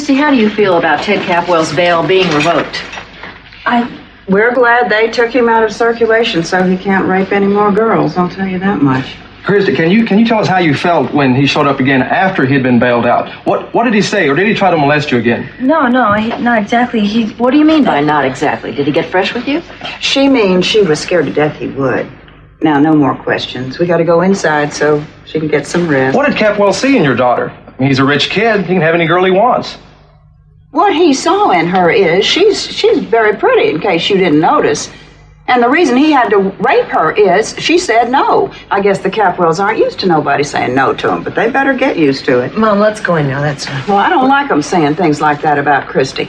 Christy, how do you feel about Ted Capwell's bail being revoked? We're glad they took him out of circulation so he can't rape any more girls, I'll tell you that much. Christy, can you tell us how you felt when he showed up again after he'd been bailed out? What did he say, or did he try to molest you again? No, not exactly. What do you mean by not exactly? Did he get fresh with you? She means she was scared to death he would. Now, no more questions. We got to go inside so she can get some rest. What did Capwell see in your daughter? I mean, he's a rich kid. He can have any girl he wants. What he saw in her is she's very pretty, in case you didn't notice. And the reason he had to rape her is she said no. I guess the Capwells aren't used to nobody saying no to them, but they better get used to it. Mom, let's go in now. That's all. Well, I don't like them saying things like that about Christy.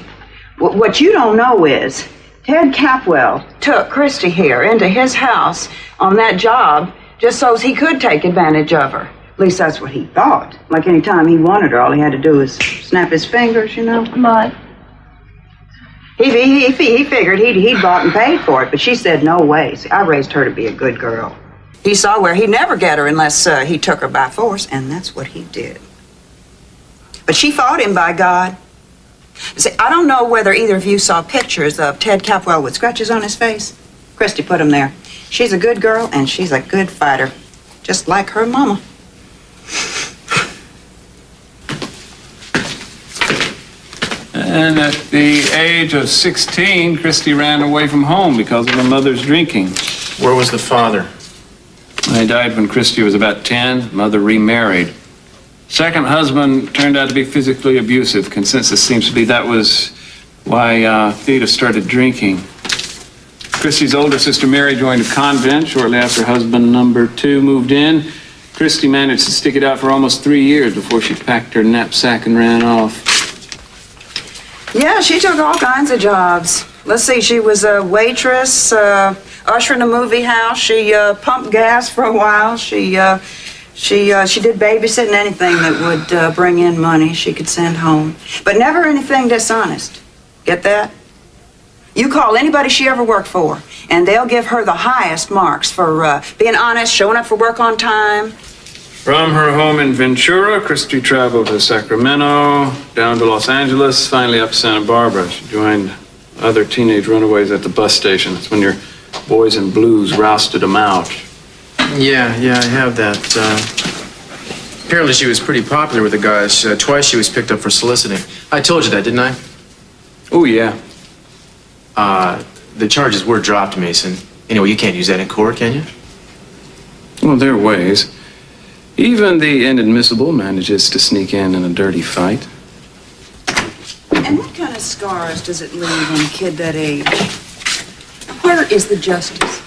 What you don't know is Ted Capwell took Christy here into his house on that job just so he could take advantage of her. At least that's what he thought. Like any time he wanted her, all he had to do was snap his fingers, you know. But He figured he'd bought and paid for it, but she said no way. See, I raised her to be a good girl. He saw where he'd never get her unless he took her by force, and that's what he did. But she fought him, by God. See, I don't know whether either of you saw pictures of Ted Capwell with scratches on his face. Christy put them there. She's a good girl, and she's a good fighter, just like her mama. And at the age of 16, Christy ran away from home because of her mother's drinking. Where was the father? He died when Christy was about 10. Mother remarried. Second husband turned out to be physically abusive. Consensus seems to be that was why Theda started drinking. Christy's older sister Mary joined a convent shortly after husband number 2 moved in. Christy managed to stick it out for almost 3 years before she packed her knapsack and ran off. Yeah, she took all kinds of jobs. Let's see, she was a waitress, usher in a movie house. She pumped gas for a while. She did babysitting, anything that would bring in money she could send home. But never anything dishonest. Get that? You call anybody she ever worked for, and they'll give her the highest marks for being honest, showing up for work on time. From her home in Ventura, Christy traveled to Sacramento, down to Los Angeles, finally up to Santa Barbara. She joined other teenage runaways at the bus station. That's when your boys in blues rousted them out. Yeah, I have that. Apparently she was pretty popular with the guys. Twice she was picked up for soliciting. I told you that, didn't I? Oh, yeah. The charges were dropped, Mason. Anyway, you can't use that in court, can you? Well, there are ways. Even the inadmissible manages to sneak in a dirty fight. And what kind of scars does it leave on a kid that age? Where is the justice?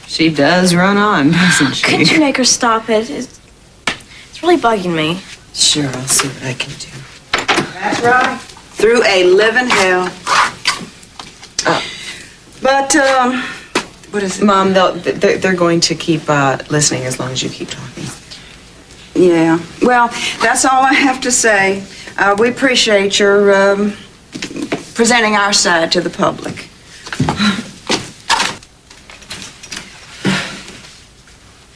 She does run on, doesn't she? Couldn't you make her stop it? It's really bugging me. Sure, I'll see what I can do. That's right. Through a living hell. But, what is it? Mom, they're going to keep listening as long as you keep talking. Yeah. Well, that's all I have to say. We appreciate your presenting our side to the public.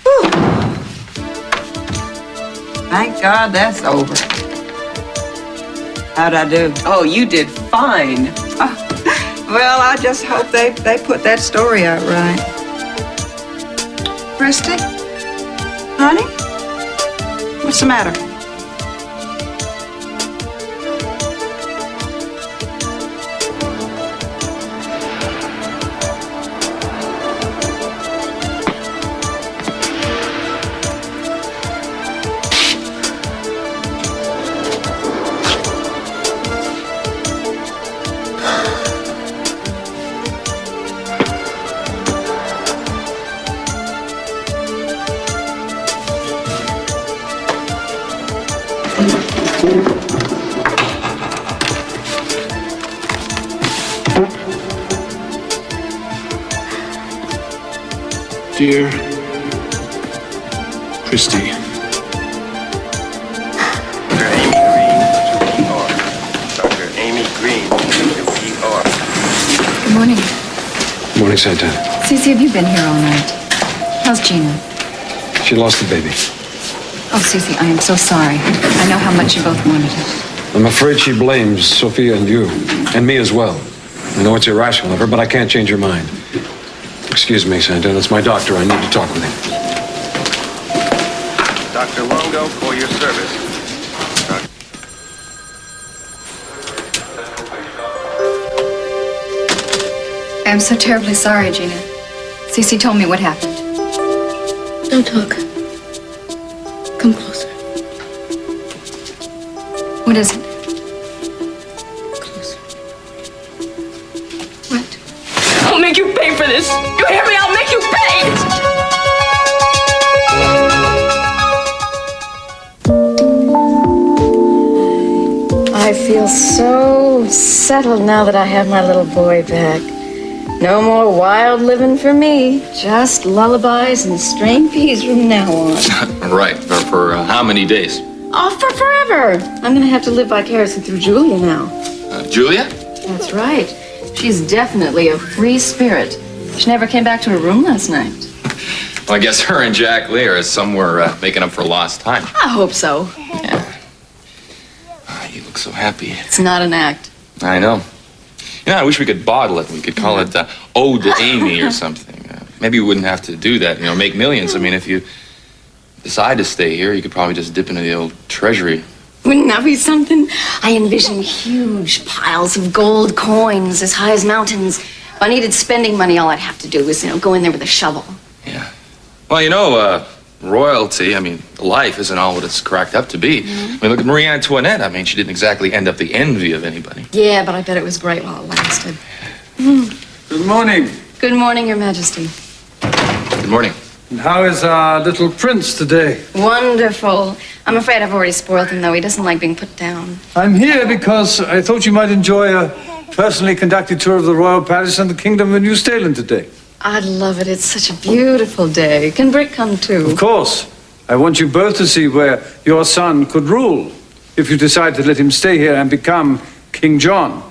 Whew. Thank God that's over. How'd I do? Oh, you did fine. Well, I just hope they put that story out right. Christy? Honey? What's the matter? Dear Christy. Dr. Amy Green, W-E-R. Good morning. Morning, Satan. Cece, have you been here all night? How's Gina? She lost the baby. Oh, Oh, Cece, I am so sorry. I know how much you both wanted it. I'm afraid she blames Sophia and you, and me as well. I know it's irrational of her, but I can't change her mind. Excuse me, Santa, it's my doctor. I need to talk with him. Dr. Longo, for your service. I'm so terribly sorry, Gina. Cece told me what happened. Don't talk. Come closer. What is it? Closer. What? I'll make you pay for this. You hear me? I'll make you pay. I feel so settled now that I have my little boy back. No more wild living for me. Just lullabies and strained peas from now on. Right. For how many days? Oh, for forever. I'm gonna have to live vicariously through Julia now. Julia? That's right. She's definitely a free spirit. She never came back to her room last night. Well, I guess her and Jack Lee are somewhere making up for lost time. I hope so. Yeah. You look so happy. It's not an act. I know. You know, I wish we could bottle it. We could call it Ode to Amy or something. Maybe we wouldn't have to do that, make millions. I mean, if you decide to stay here, you could probably just dip into the old treasury. Wouldn't that be something? I envision huge piles of gold coins as high as mountains. If I needed spending money, all I'd have to do was, go in there with a shovel. Yeah. Well, royalty, life isn't all what it's cracked up to be. Look at Marie Antoinette. She didn't exactly end up the envy of anybody. Yeah, but I bet it was great while it lasted. Good morning. Good morning, Your Majesty. Good morning. And how is our little prince today? Wonderful. I'm afraid I've already spoiled him, though. He doesn't like being put down. I'm here because I thought you might enjoy a personally conducted tour of the royal palace and the kingdom of New Staland today. I'd love it. It's such a beautiful day. Can Brick come too? Of course. I want you both to see where your son could rule if you decide to let him stay here and become King John,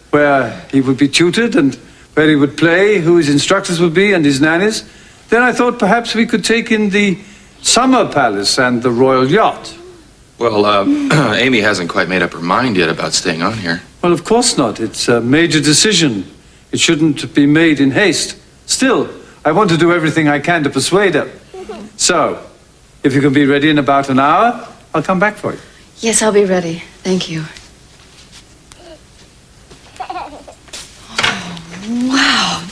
where he would be tutored and where he would play, who his instructors would be, and his nannies. Then I thought perhaps we could take in the summer palace and the royal yacht. Well, Amy hasn't quite made up her mind yet about staying on here. Well, of course not. It's a major decision. It shouldn't be made in haste. Still, I want to do everything I can to persuade her. So, if you can be ready in about an hour, I'll come back for you. Yes, I'll be ready. Thank you. Oh, wow.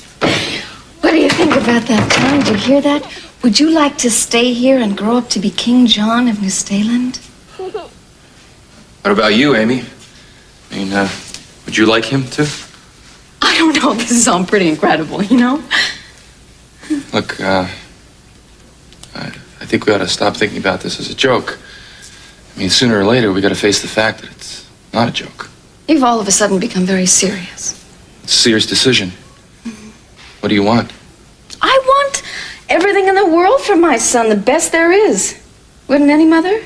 What do you think about that, Tom? Did you hear that? Would you like to stay here and grow up to be King John of New Staland? What about you, Amy? Would you like him to? I don't know. This is all pretty incredible, Look, I think we ought to stop thinking about this as a joke. Sooner or later, we got to face the fact that it's not a joke. You've all of a sudden become very serious. It's a serious decision. What do you want? I want everything in the world for my son, the best there is. Wouldn't any mother?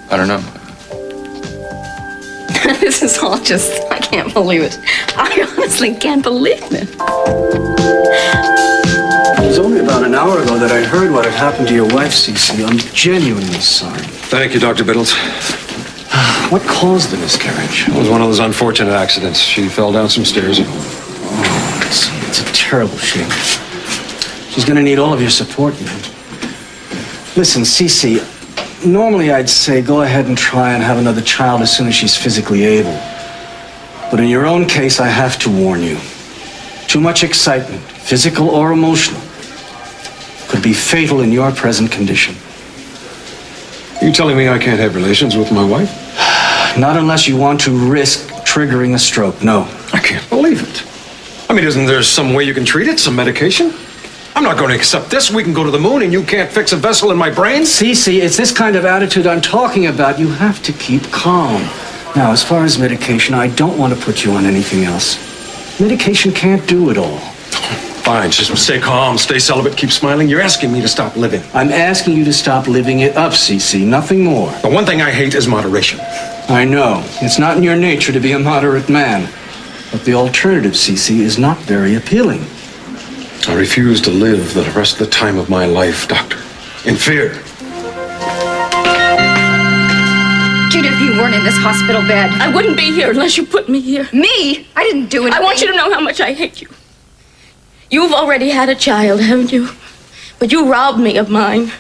I don't know. This is all just, I can't believe it. I honestly can't believe it. It was only about an hour ago that I heard what had happened to your wife, Cece. I'm genuinely sorry. Thank you, Dr. Biddles. What caused the miscarriage? It was one of those unfortunate accidents. She fell down some stairs. Oh, it's a terrible shame. She's going to need all of your support, man. Listen, Cece, normally I'd say go ahead and try and have another child as soon as she's physically able. But in your own case, I have to warn you. Too much excitement, physical or emotional, could be fatal in your present condition. Are you telling me I can't have relations with my wife? Not unless you want to risk triggering a stroke, no. I can't believe it. Isn't there some way you can treat it? Some medication? I'm not going to accept this. We can go to the moon and you can't fix a vessel in my brain? Cece, it's this kind of attitude I'm talking about. You have to keep calm. Now, as far as medication, I don't want to put you on anything else. Medication can't do it all. Fine, just stay calm, stay celibate, keep smiling. You're asking me to stop living. I'm asking you to stop living it up, Cece, nothing more. The one thing I hate is moderation. I know. It's not in your nature to be a moderate man. But the alternative, Cece, is not very appealing. I refuse to live the rest of the time of my life, Doctor, in fear. Gina, if you weren't in this hospital bed, I wouldn't be here unless you put me here. Me? I didn't do anything. I want you to know how much I hate you. You've already had a child, haven't you? But you robbed me of mine.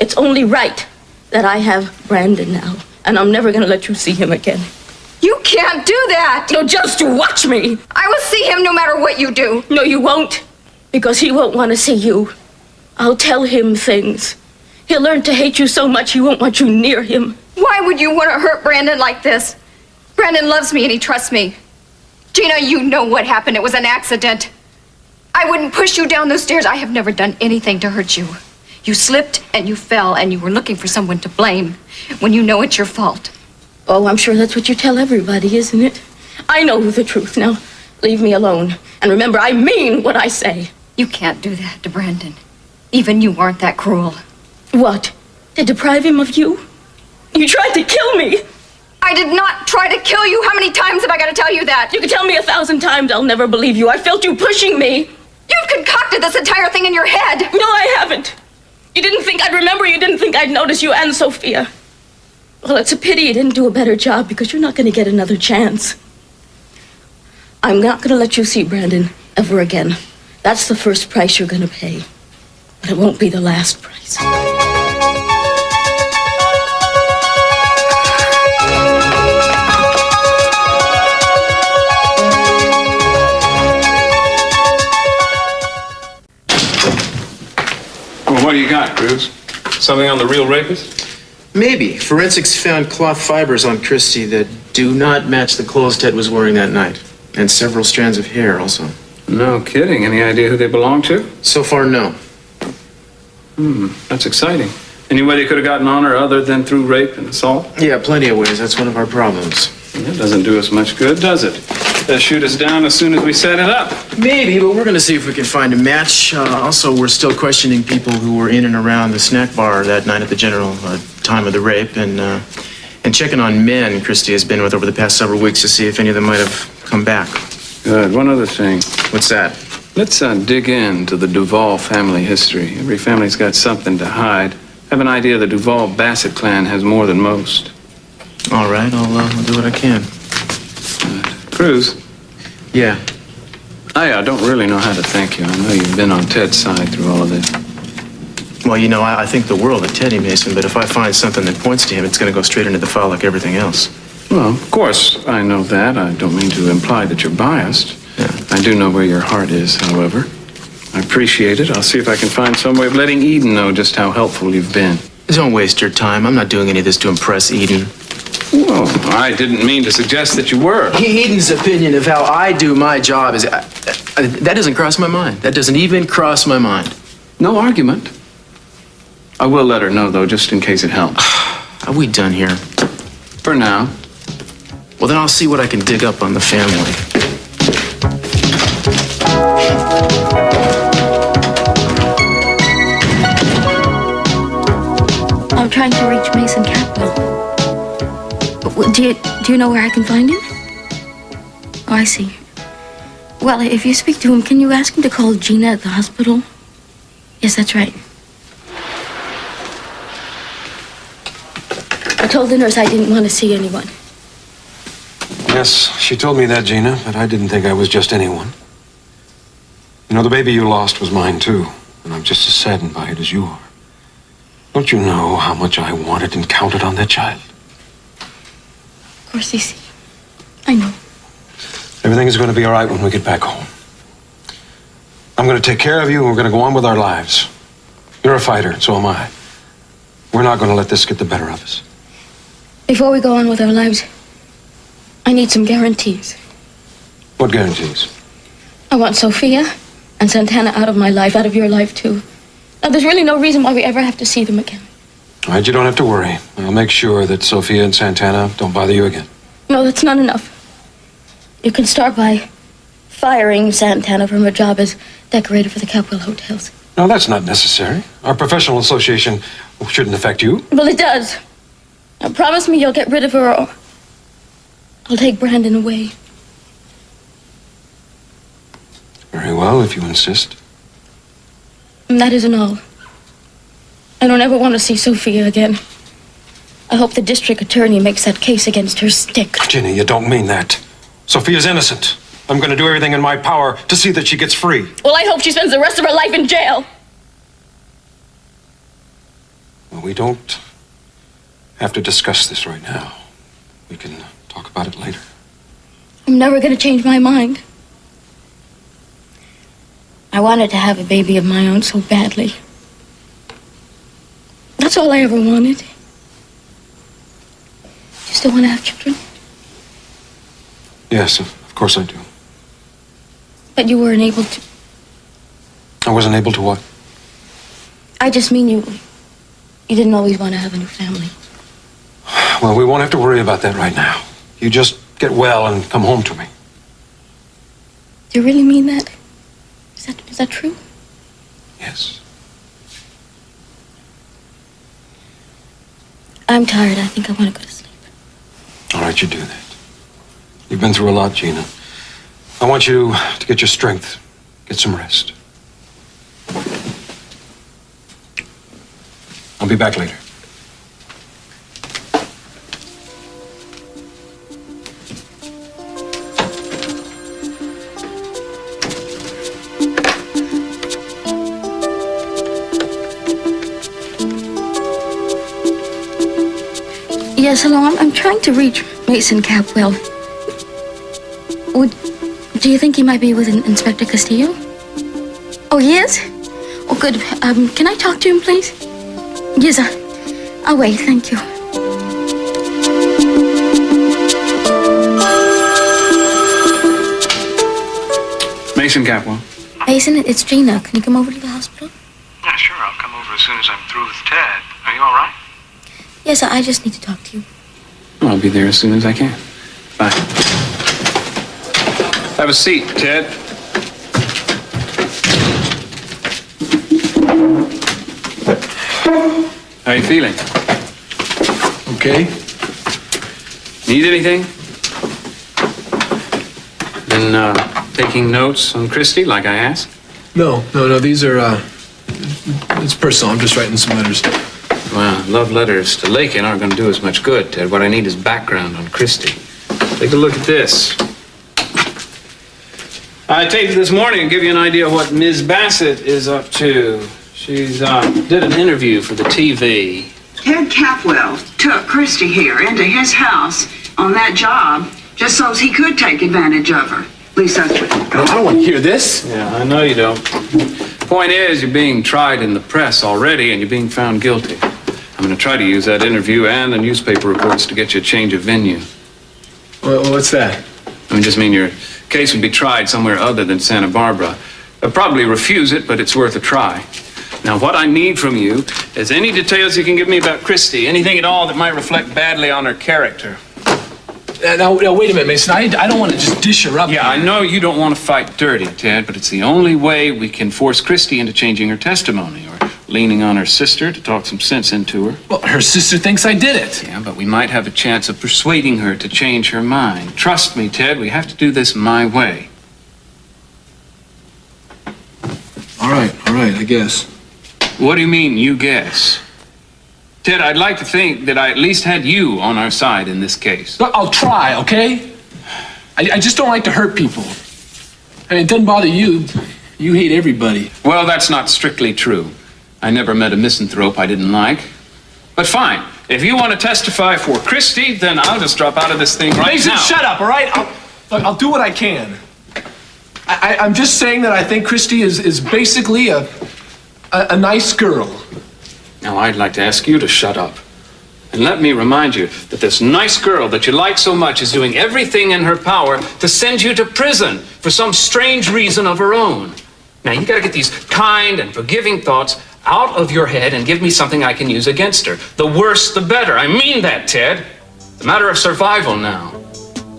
It's only right that I have Brandon now, and I'm never gonna let you see him again. You can't do that! No, just to watch me. I will see him no matter what you do. No, you won't, because he won't want to see you. I'll tell him things. He'll learn to hate you so much he won't want you near him. Why would you want to hurt Brandon like this? Brandon loves me and he trusts me. Gina, you know what happened. It was an accident. I wouldn't push you down those stairs. I have never done anything to hurt you. You slipped and you fell and you were looking for someone to blame when you know it's your fault. Oh, I'm sure that's what you tell everybody, isn't it? I know the truth. Now, leave me alone. And remember, I mean what I say. You can't do that to Brandon. Even you aren't that cruel. What? To deprive him of you? You tried to kill me. I did not try to kill you. How many times have I got to tell you that? You can tell me 1,000 times. I'll never believe you. I felt you pushing me. You've concocted this entire thing in your head. No, I haven't. You didn't think I'd remember. You didn't think I'd notice you and Sophia. Well, it's a pity you didn't do a better job because you're not going to get another chance. I'm not going to let you see Brandon ever again. That's the first price you're going to pay. But it won't be the last price. Well, what do you got, Cruz? Something on the real rapist? Maybe. Forensics found cloth fibers on Christie that do not match the clothes Ted was wearing that night. And several strands of hair also. No kidding. Any idea who they belong to? So far, no. That's exciting. Any way they could have gotten on her other than through rape and assault? Yeah, plenty of ways. That's one of our problems. That doesn't do us much good, does it? They'll shoot us down as soon as we set it up. Maybe, but we're going to see if we can find a match. Also, we're still questioning people who were in and around the snack bar that night at the general time of the rape, and checking on men Christie has been with over the past several weeks to see if any of them might have come back. Good. One other thing. What's that? Let's dig into the Duvall family history. Every family's got something to hide. I have an idea the Duvall-Bassett clan has more than most. All right, I'll do what I can. Cruz? Yeah? I don't really know how to thank you. I know you've been on Ted's side through all of this. Well, you know, I think the world of Teddy Mason, but if I find something that points to him, it's going to go straight into the file like everything else. Well, of course, I know that. I don't mean to imply that you're biased. Yeah. I do know where your heart is, however. I appreciate it. I'll see if I can find some way of letting Eden know just how helpful you've been. Don't waste your time. I'm not doing any of this to impress Eden. Well, I didn't mean to suggest that you were. Eden's opinion of how I do my job is... that doesn't cross my mind. That doesn't even cross my mind. No argument. I will let her know, though, just in case it helps. Are we done here? For now. Well, then I'll see what I can dig up on the family. I'm trying to reach Mason Capital. Do you know where I can find him? Oh, I see. Well, if you speak to him, can you ask him to call Gina at the hospital? Yes, that's right. I told the nurse I didn't want to see anyone. Yes, she told me that, Gina, but I didn't think I was just anyone. You know, the baby you lost was mine, too, and I'm just as saddened by it as you are. Don't you know how much I wanted and counted on that child? Of course, Cece. I know. Everything is going to be all right when we get back home. I'm going to take care of you, and we're going to go on with our lives. You're a fighter, and so am I. We're not going to let this get the better of us. Before we go on with our lives, I need some guarantees. What guarantees? I want Sophia and Santana out of my life, out of your life, too. Now, there's really no reason why we ever have to see them again. All right, you don't have to worry. I'll make sure that Sophia and Santana don't bother you again. No, that's not enough. You can start by firing Santana from her job as decorator for the Capwell Hotels. No, that's not necessary. Our professional association shouldn't affect you. Well, it does. Now, promise me you'll get rid of her or I'll take Brandon away. Very well, if you insist. And that isn't all. I don't ever want to see Sophia again. I hope the district attorney makes that case against her stick. Ginny, you don't mean that. Sophia's innocent. I'm going to do everything in my power to see that she gets free. Well, I hope she spends the rest of her life in jail. Well, we don't have to discuss this right now. We can talk about it later. I'm never going to change my mind. I wanted to have a baby of my own so badly. That's all I ever wanted. You still want to have children? Yes, of course I do. But you weren't able to. I wasn't able to what? I just mean you didn't always want to have a new family. Well, we won't have to worry about that right now. You just get well and come home to me. Do you really mean that? Is that true? Yes. I'm tired. I think I want to go to sleep. All right, you do that. You've been through a lot, Gina. I want you to get your strength. Get some rest. I'll be back later. Yes, hello. I'm trying to reach Mason Capwell. Do you think he might be with Inspector Castillo? Oh, he is? Oh, good. Can I talk to him, please? Yes, I'll wait. Thank you. Mason Capwell. Mason, it's Gina. Can you come over to the hospital? Yeah, sure. I'll come over as soon as I'm through with Ted. Are you all right? Yes, I just need to talk to you. I'll be there as soon as I can. Bye. Have a seat, Ted. How are you feeling? Okay. Need anything? Been taking notes on Christy, like I asked? No. These are, it's personal. I'm just writing some letters. Well, love letters to Lakin aren't going to do as much good, Ted. What I need is background on Christy. Take a look at this. I taped it this morning and give you an idea of what Ms. Bassett is up to. She's did an interview for the TV. Ted Capwell took Christy here into his house on that job just so he could take advantage of her. At least that's what he I don't want to hear this. Yeah, I know you don't. Point is, you're being tried in the press already and you're being found guilty. I'm going to try to use that interview and the newspaper reports to get you a change of venue. Well, what's that? I just mean your case would be tried somewhere other than Santa Barbara. They'll probably refuse it, but it's worth a try. Now, what I need from you is any details you can give me about Christy, anything at all that might reflect badly on her character. Now, wait a minute, Mason. I don't want to just dish her up. Yeah, I know you don't want to fight dirty, Ted, but it's the only way we can force Christy into changing her testimony or leaning on her sister to talk some sense into her. Well, her sister thinks I did it. Yeah, but we might have a chance of persuading her to change her mind. Trust me, Ted, we have to do this my way. All right, I guess. What do you mean, you guess? Ted, I'd like to think that I at least had you on our side in this case. Look, I'll try, okay? I just don't like to hurt people. I mean, it doesn't bother you. You hate everybody. Well, that's not strictly true. I never met a misanthrope I didn't like. But fine, if you want to testify for Christy, then I'll just drop out of this thing right Mason, now. shut up, all right? I'll do what I can. I'm just saying that I think Christy is basically a nice girl. Now, I'd like to ask you to shut up. And let me remind you that this nice girl that you like so much is doing everything in her power to send you to prison for some strange reason of her own. Now, you gotta get these kind and forgiving thoughts out of your head and give me something I can use against her. The worse, the better. I mean that, Ted. It's a matter of survival now.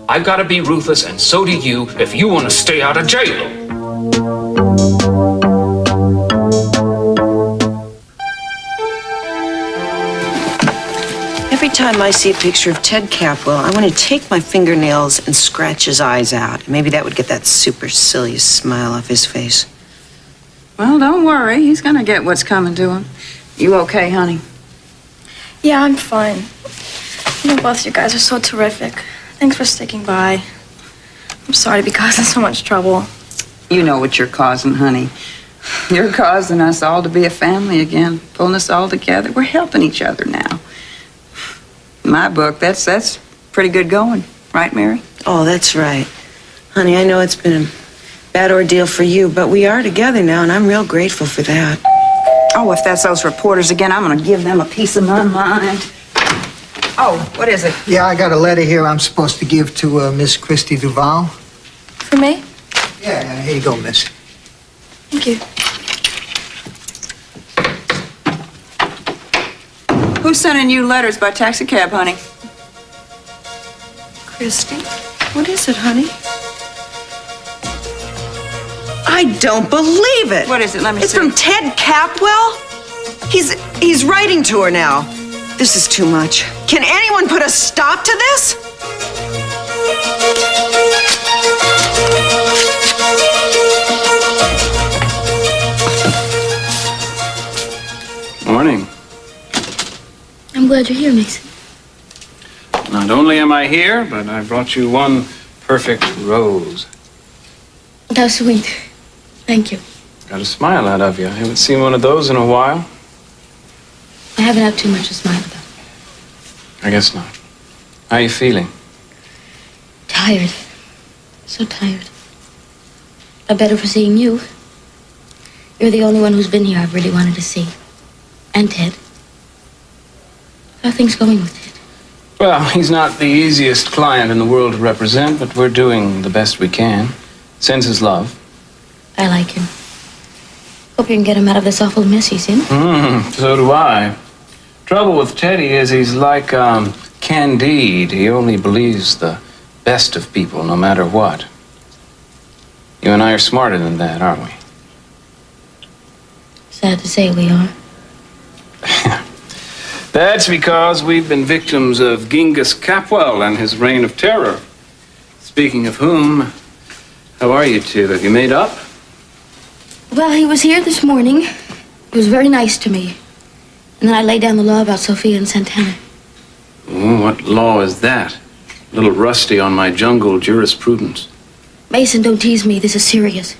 I've gotta be ruthless, and so do you, if you want to stay out of jail. Every time I see a picture of Ted Capwell, I want to take my fingernails and scratch his eyes out. Maybe that would get that supercilious smile off his face. Well, don't worry. He's gonna get what's coming to him. You okay, honey? Yeah, I'm fine. You know, both you guys are so terrific. Thanks for sticking by. I'm sorry to be causing so much trouble. You know what you're causing, honey. You're causing us all to be a family again, pulling us all together. We're helping each other now. In my book, that's pretty good going. Right, Mary? Oh, that's right. Honey, I know it's been a bad ordeal for you, but we are together now, and I'm real grateful for that. Oh, if that's those reporters again, I'm going to give them a piece of my mind. Oh, what is it? Yeah, I got a letter here I'm supposed to give to Miss Christy Duval. For me? Yeah, here you go, miss. Thank you. Who's sending you letters by taxicab, honey? Christy? What is it, honey? I don't believe it. What is it? Let me see. It's from Ted Capwell. He's writing to her now. This is too much. Can anyone put a stop to this? Morning. I'm glad you're here, Mason. Not only am I here, but I brought you one perfect rose. How sweet. Thank you. Got a smile out of you. I haven't seen one of those in a while. I haven't had too much to smile about. I guess not. How are you feeling? Tired. So tired. I'm better for seeing you. You're the only one who's been here I've really wanted to see. And Ted. How are things going with Ted? Well, he's not the easiest client in the world to represent, but we're doing the best we can. Sends his love. I like him. Hope you can get him out of this awful mess he's in. So do I. Trouble with Teddy is he's like Candide. He only believes the best of people, no matter what. You and I are smarter than that, aren't we? Sad to say we are. That's because we've been victims of Genghis Capwell and his reign of terror. Speaking of whom, how are you two? Have you made up? Well, he was here this morning. He was very nice to me. And then I laid down the law about Sophia and Santana. Oh, what law is that? A little rusty on my jungle jurisprudence. Mason, don't tease me. This is serious.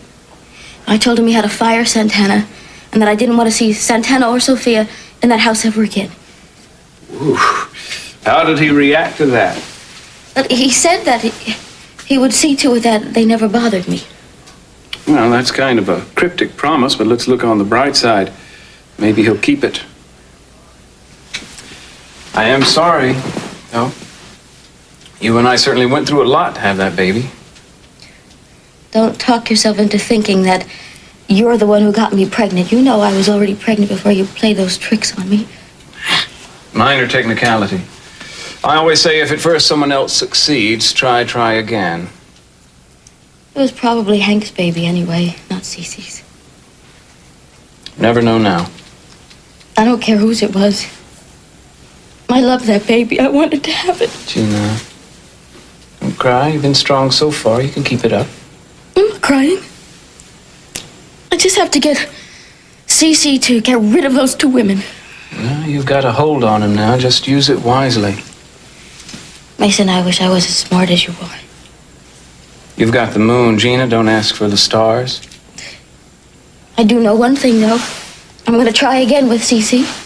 I told him he had to fire Santana and that I didn't want to see Santana or Sophia in that house ever again. Ooh. How did he react to that? But he said that he would see to it that they never bothered me. Well, that's kind of a cryptic promise, but let's look on the bright side. Maybe he'll keep it. I am sorry, though. You and I certainly went through a lot to have that baby. Don't talk yourself into thinking that you're the one who got me pregnant. You know I was already pregnant before you played those tricks on me. Minor technicality. I always say if at first someone else succeeds, try again. It was probably Hank's baby anyway, not Cece's. Never know now. I don't care whose it was. I love that baby. I wanted to have it. Gina, don't cry. You've been strong so far. You can keep it up. I'm not crying. I just have to get Cece to get rid of those two women. Well, you've got a hold on him now. Just use it wisely. Mason, I wish I was as smart as you are. You've got the moon, Gina. Don't ask for the stars. I do know one thing, though. I'm going to try again with Cece.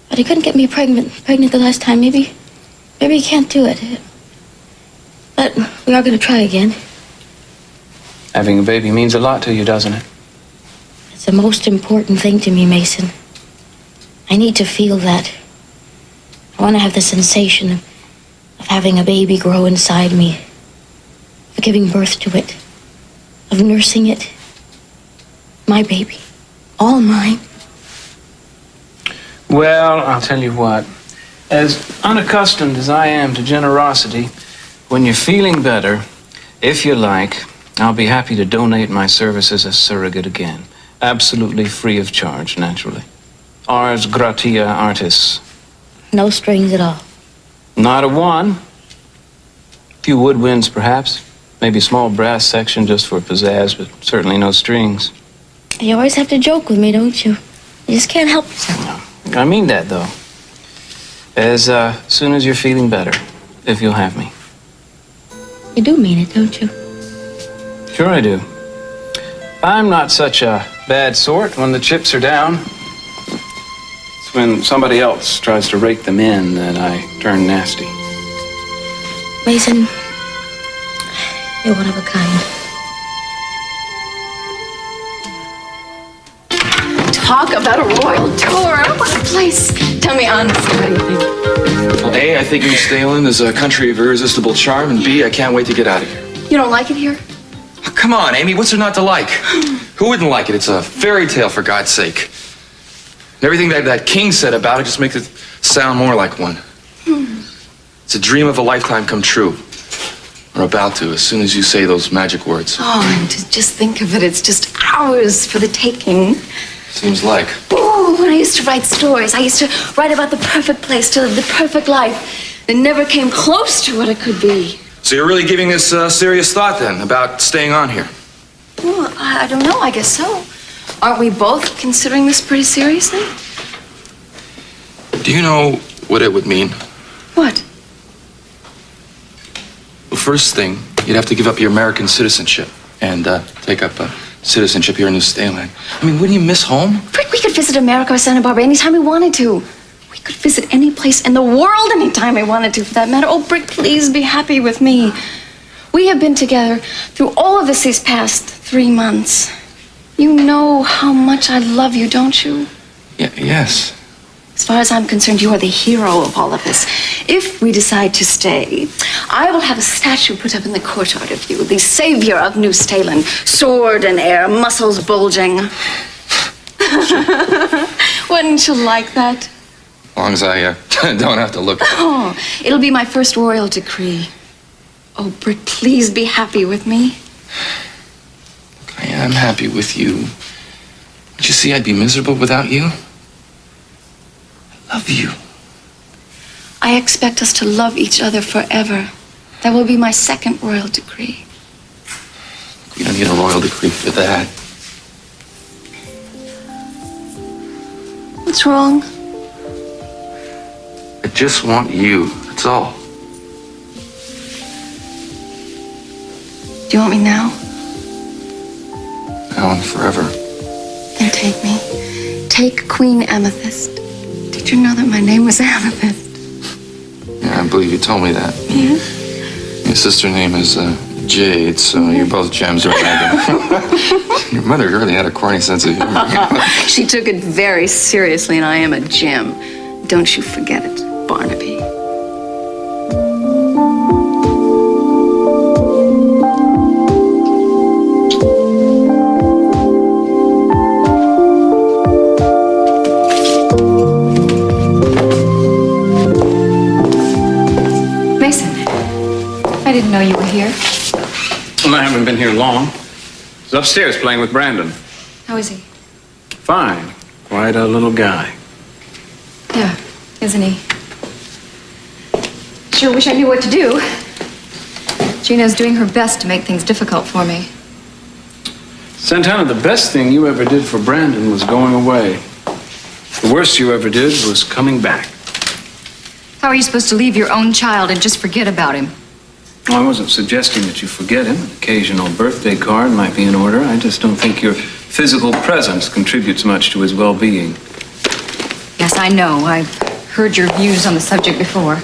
But he couldn't get me pregnant the last time. Maybe he can't do it. But we are going to try again. Having a baby means a lot to you, doesn't it? It's the most important thing to me, Mason. I need to feel that. I want to have the sensation of having a baby grow inside me, of giving birth to it, of nursing it. My baby. All mine. Well, I'll tell you what. As unaccustomed as I am to generosity, when you're feeling better, if you like, I'll be happy to donate my services as surrogate again. Absolutely free of charge, naturally. Ars gratia artis. No strings at all. Not a one. A few woodwinds, perhaps. Maybe a small brass section just for pizzazz, but certainly no strings. You always have to joke with me, don't you? You just can't help yourself. I mean that, though. As soon as you're feeling better, if you'll have me. You do mean it, don't you? Sure I do. I'm not such a bad sort when the chips are down. It's when somebody else tries to rake them in that I turn nasty. Mason, you're one of a kind. Talk about a royal tour. What a place. Tell me honestly, what do you think? Well, A, I think New Salem is a country of irresistible charm, and B, I can't wait to get out of here. You don't like it here? Oh, come on, Amy, what's there not to like? Who wouldn't like it? It's a fairy tale, for God's sake. And everything that king said about it just makes it sound more like one. It's a dream of a lifetime come true. Or about to, as soon as you say those magic words. Oh, and to just think of it, it's just ours for the taking. Seems like. Oh, when I used to write stories, I used to write about the perfect place to live the perfect life. It never came close to what it could be. So you're really giving this serious thought, then, about staying on here? Well, I don't know, I guess so. Aren't we both considering this pretty seriously? Do you know what it would mean? What? Well, first thing, you'd have to give up your American citizenship and take up citizenship here in New Salem. I mean, wouldn't you miss home? Frick, we could visit America or Santa Barbara anytime we wanted to. We could visit any place in the world anytime we wanted to, for that matter. Oh, Brick, please be happy with me. We have been together through all of this these past 3 months. You know how much I love you, don't you? Yes. As far as I'm concerned, you are the hero of all of this. If we decide to stay, I will have a statue put up in the courtyard of you, the savior of New Salem, sword in air, muscles bulging. Wouldn't you like that? As long as I don't have to look at it. Oh, it'll be my first royal decree. Oh, Britt, please be happy with me. I am happy with you. But you see, I'd be miserable without you. I love you. I expect us to love each other forever. That will be my second royal decree. We don't need a royal decree for that. What's wrong? I just want you. That's all. Do you want me now? Now and forever. Then take me. Take Queen Amethyst. Did you know that my name was Amethyst? Yeah, I believe you told me that. Yeah. Your sister's name is Jade, so you're both gems, right, Megan? Your mother really had a corny sense of humor. She took it very seriously, and I am a gem. Don't you forget it, Barnaby. I didn't know you were here. Well, I haven't been here long. I was upstairs playing with Brandon. How is he? Fine. Quite a little guy. Yeah, isn't he? Sure wish I knew what to do. Gina's doing her best to make things difficult for me. Santana, the best thing you ever did for Brandon was going away. The worst you ever did was coming back. How are you supposed to leave your own child and just forget about him? Well, I wasn't suggesting that you forget him. An occasional birthday card might be in order. I just don't think your physical presence contributes much to his well-being. Yes, I know. I've heard your views on the subject before.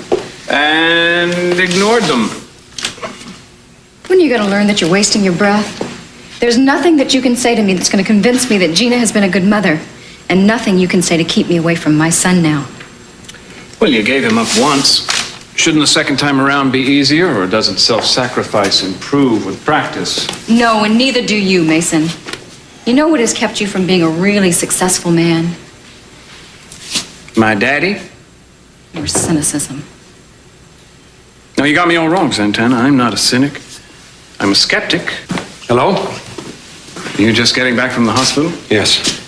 And ignored them. When are you going to learn that you're wasting your breath? There's nothing that you can say to me that's going to convince me that Gina has been a good mother, and nothing you can say to keep me away from my son now. Well, you gave him up once. Shouldn't the second time around be easier, or doesn't self-sacrifice improve with practice? No, and neither do you, Mason. You know what has kept you from being a really successful man? My daddy? Your cynicism. No, you got me all wrong, Santana. I'm not a cynic. I'm a skeptic. Hello? You just getting back from the hospital? Yes.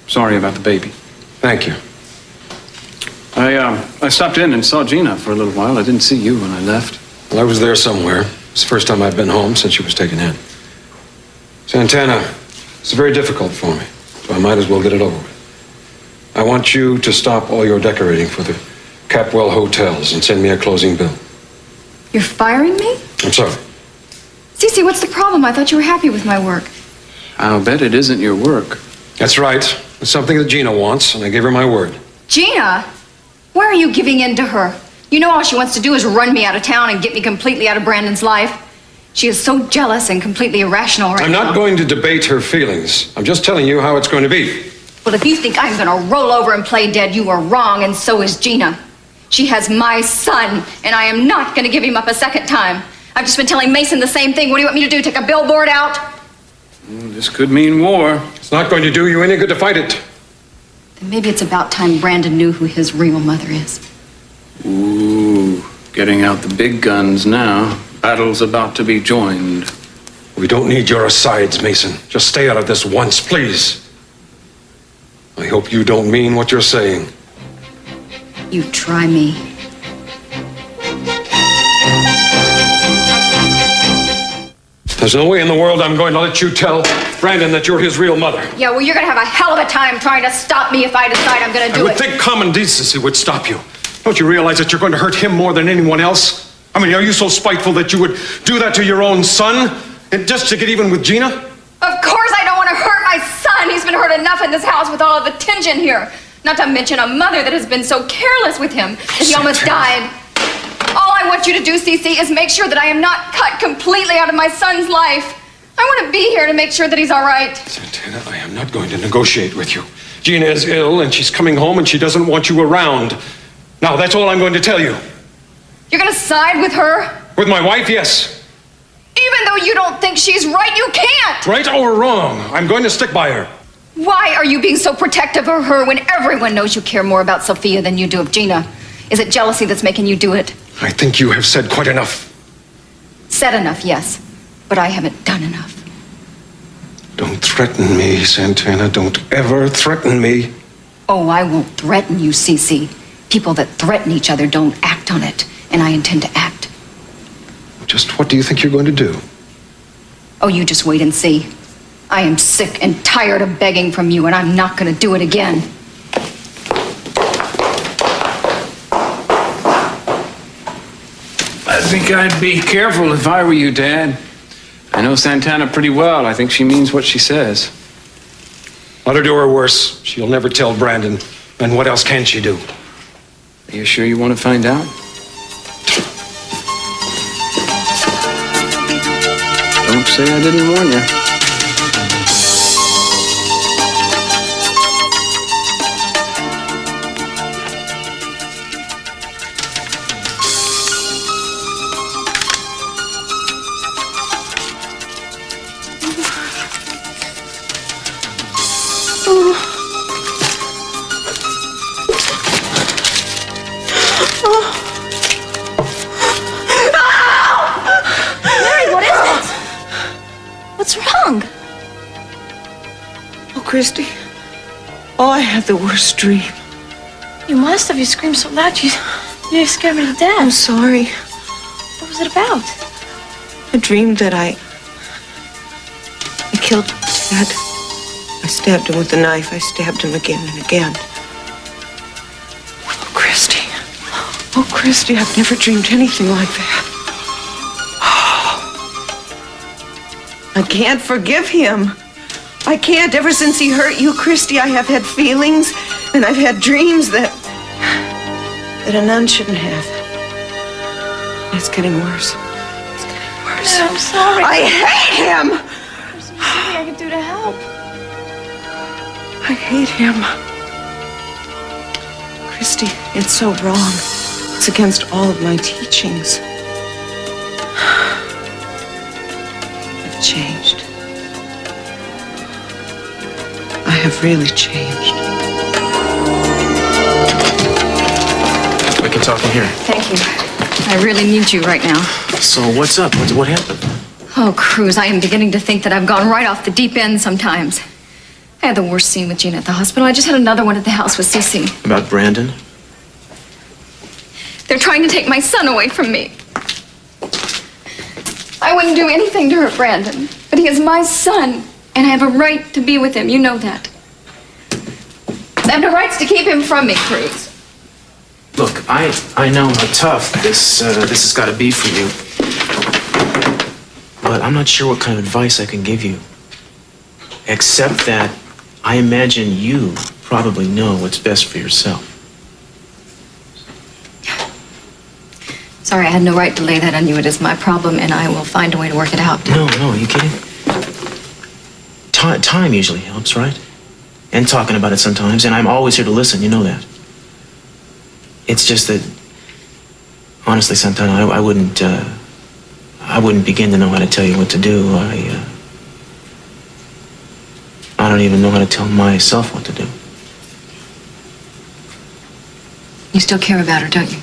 Sorry about the baby. Thank you. I stopped in and saw Gina for a little while. I didn't see you when I left. Well, I was there somewhere. It's the first time I've been home since she was taken in. Santana, it's very difficult for me, so I might as well get it over with. I want you to stop all your decorating for the Capwell hotels and send me a closing bill. You're firing me? I'm sorry. Cece, what's the problem? I thought you were happy with my work. I'll bet it isn't your work. That's right. It's something that Gina wants, and I gave her my word. Gina? Why are you giving in to her? You know all she wants to do is run me out of town and get me completely out of Brandon's life. She is so jealous and completely irrational right now. I'm not going to debate her feelings. I'm just telling you how it's going to be. Well, if you think I'm gonna roll over and play dead, you are wrong, and so is Gina. She has my son, and I am not gonna give him up a second time. I've just been telling Mason the same thing. What do you want me to do, take a billboard out? This could mean war. It's not going to do you any good to fight it. Then maybe it's about time Brandon knew who his real mother is. Ooh, getting out the big guns now. Battle's about to be joined. We don't need your asides, Mason. Just stay out of this once, please. I hope you don't mean what you're saying. You try me. There's no way in the world I'm going to let you tell Brandon that you're his real mother. Yeah, well, you're gonna have a hell of a time trying to stop me if I decide I'm gonna do I would it. think common decency would stop you. Don't you realize that you're going to hurt him more than anyone else? I mean, are you so spiteful that you would do that to your own son? And just to get even with Gina? Of course I don't want to hurt my son. He's been hurt enough in this house with all of the tension here. Not to mention a mother that has been so careless with him that he almost died. All I want you to do, Cece, is make sure that I am not cut completely out of my son's life. I want to be here to make sure that he's all right. Santana, I am not going to negotiate with you. Gina is ill and she's coming home and she doesn't want you around. Now, that's all I'm going to tell you. You're going to side with her? With my wife, yes. Even though you don't think she's right, you can't. Right or wrong, I'm going to stick by her. Why are you being so protective of her when everyone knows you care more about Sophia than you do of Gina? Is it jealousy that's making you do it? I think you have said quite enough. Said enough, yes. But I haven't done enough. Don't threaten me, Santana. Don't ever threaten me. Oh, I won't threaten you, Cece. People that threaten each other don't act on it, and I intend to act. Just what do you think you're going to do? Oh, you just wait and see. I am sick and tired of begging from you, and I'm not going to do it again. I think I'd be careful if I were you, Dad. I know Santana pretty well. I think she means what she says. Let her do her worse. She'll never tell Brandon. And what else can she do? Are you sure you want to find out? Don't say I didn't warn you. What's wrong? Oh, Christy. Oh, I had the worst dream. You must have. You screamed so loud. You scared me to death. I'm sorry. What was it about? I dreamed that I killed Dad. I stabbed him with a knife. I stabbed him again and again. Oh, Christy. Oh, Christy, I've never dreamed anything like that. I can't forgive him. I can't. Ever since he hurt you, Christy, I have had feelings and I've had dreams that a nun shouldn't have. It's getting worse. It's getting worse. Yeah, I'm sorry. I hate him! There's nothing I can do to help. I hate him. Christy, it's so wrong. It's against all of my teachings. I've changed. I have really changed. We can talk in here. Thank you. I really need you right now. So what's up? What happened? Oh, Cruz, I am beginning to think that I've gone right off the deep end sometimes. I had the worst scene with Gina at the hospital. I just had another one at the house with Cece. About Brandon? They're trying to take my son away from me. I wouldn't do anything to hurt Brandon, but he is my son, and I have a right to be with him. You know that. have no rights to keep him from me, Cruz. Look, I know how tough this has got to be for you. But I'm not sure what kind of advice I can give you. Except that I imagine you probably know what's best for yourself. Sorry, I had no right to lay that on you. It is my problem, and I will find a way to work it out. No, are you kidding? Time usually helps, right? And talking about it sometimes, and I'm always here to listen, you know that. It's just that, honestly, Santana, I wouldn't begin to know how to tell you what to do. I don't even know how to tell myself what to do. You still care about her, don't you?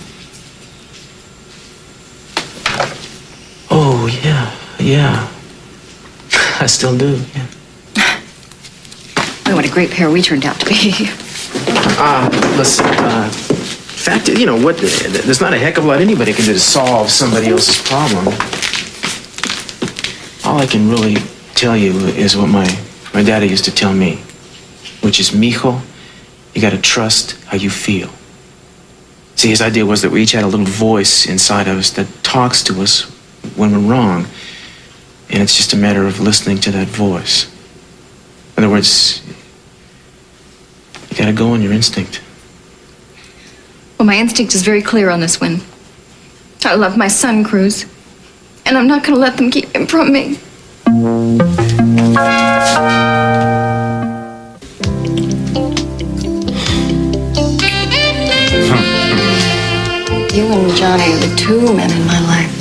Oh, yeah. I still do, yeah. Oh, what a great pair we turned out to be. Listen, fact is, you know what, there's not a heck of a lot anybody can do to solve somebody else's problem. All I can really tell you is what my daddy used to tell me, which is, mijo, you gotta trust how you feel. See, his idea was that we each had a little voice inside of us that talks to us when we're wrong, and it's just a matter of listening to that voice. In other words, you gotta go on your instinct. Well, my instinct is very clear on this one. I love my son, Cruz, and I'm not going to let them keep him from me. You and Johnny are the two men in my life.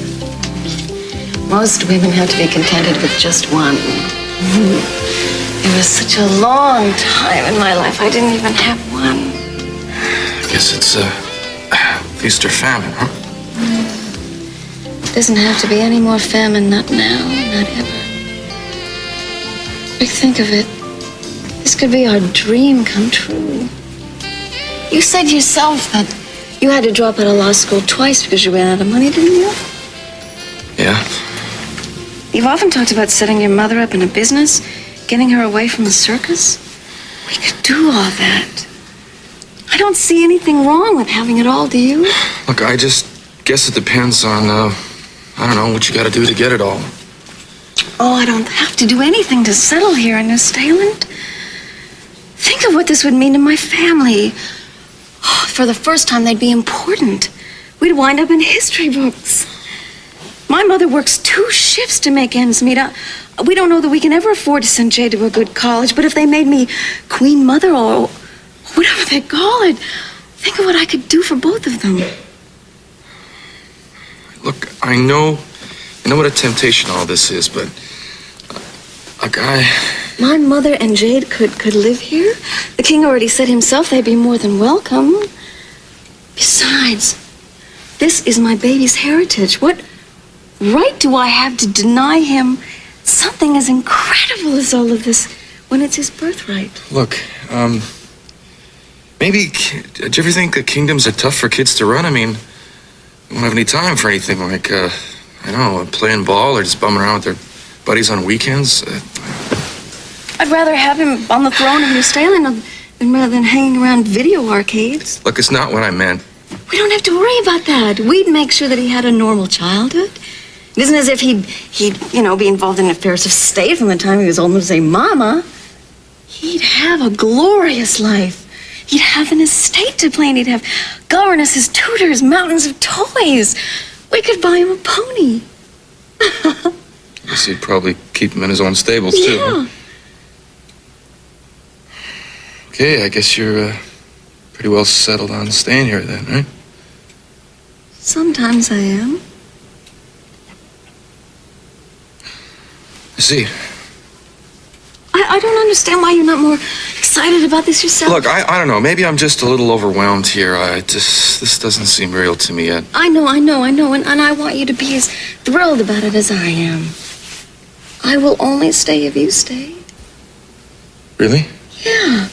Most women have to be contented with just one. It was such a long time in my life, I didn't even have one. I guess it's feast or famine, huh? Doesn't have to be any more famine, not now, not ever. But think of it. This could be our dream come true. You said yourself that you had to drop out of law school twice because you ran out of money, didn't you? Yeah. You've often talked about setting your mother up in a business, getting her away from the circus. We could do all that. I don't see anything wrong with having it all, do you? Look, I just guess it depends on, I don't know, what you gotta do to get it all. Oh, I don't have to do anything to settle here in New Staland. Think of what this would mean to my family. Oh, for the first time, they'd be important. We'd wind up in history books. My mother works 2 shifts to make ends meet. We don't know that we can ever afford to send Jay to a good college, but if they made me Queen Mother or whatever they call it, think of what I could do for both of them. Look, I know what a temptation all this is, but My mother and Jade could live here. The king already said himself they'd be more than welcome. Besides, this is my baby's heritage. What right do I have to deny him something as incredible as all of this when it's his birthright? Look, maybe, did you ever think that kingdoms are tough for kids to run? I mean, they won't have any time for anything like, I don't know, playing ball or just bumming around with their buddies on weekends. I'd rather have him on the throne of New Staland rather than hanging around video arcades. Look, it's not what I meant. We don't have to worry about that. We'd make sure that he had a normal childhood. It isn't as if he'd be involved in affairs of state from the time he was old enough to say mama. He'd have a glorious life. He'd have an estate to play, and he'd have governesses, tutors, mountains of toys. We could buy him a pony. I guess he'd probably keep him in his own stables, too. Yeah. Okay, I guess you're pretty well settled on staying here then, right? Sometimes I am. I see. I don't understand why you're not more excited about this yourself. Look, I don't know. Maybe I'm just a little overwhelmed here. This doesn't seem real to me yet. I know, and I want you to be as thrilled about it as I am. I will only stay if you stay. Really? Yeah.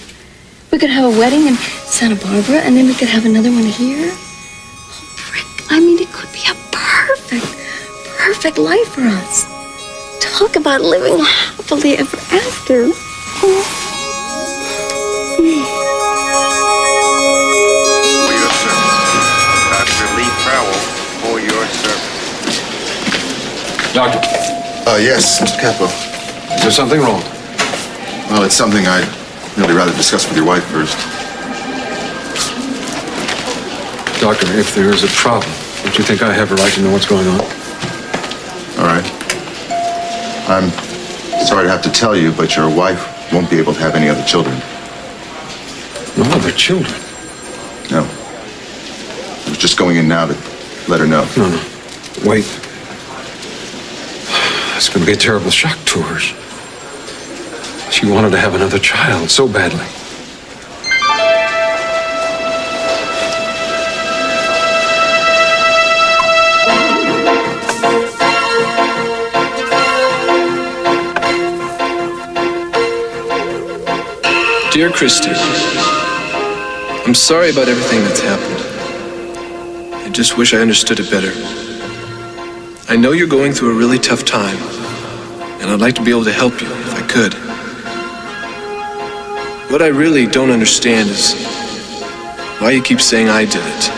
We could have a wedding in Santa Barbara, and then we could have another one here. Oh, Rick, I mean, it could be a perfect life for us. Talk about living happily ever after. Oh. Doctor. Yes, Mr. Capo. Is there something wrong? Well, it's something I'd really rather discuss with your wife first. Doctor, if there is a problem, don't you think I have a right to know what's going on? All right. I'm sorry to have to tell you, but your wife won't be able to have any other children. No other children? No. I was just going in now to let her know. No. Wait. It's going to be a terrible shock to her. She wanted to have another child so badly. Dear Christy, I'm sorry about everything that's happened. I just wish I understood it better. I know you're going through a really tough time, and I'd like to be able to help you if I could. What I really don't understand is why you keep saying I did it.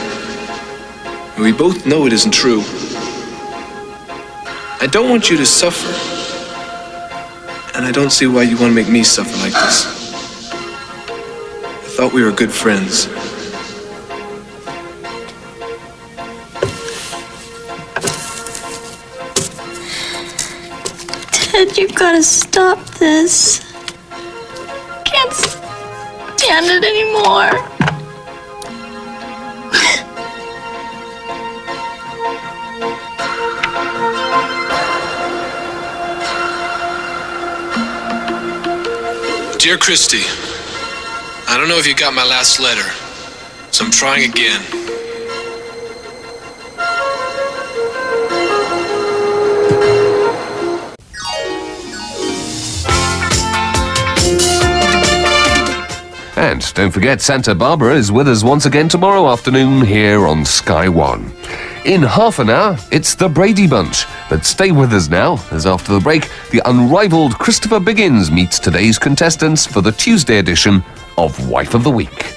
We both know it isn't true. I don't want you to suffer, and I don't see why you want to make me suffer like this. I thought we were good friends. Ted, you've got to stop this. Can't stand it anymore. Dear Christy, I don't know if you got my last letter, so I'm trying again. And don't forget, Santa Barbara is with us once again tomorrow afternoon here on Sky One. In half an hour, it's the Brady Bunch. But stay with us now, as after the break, the unrivaled Christopher Biggins meets today's contestants for the Tuesday edition of Wife of the Week.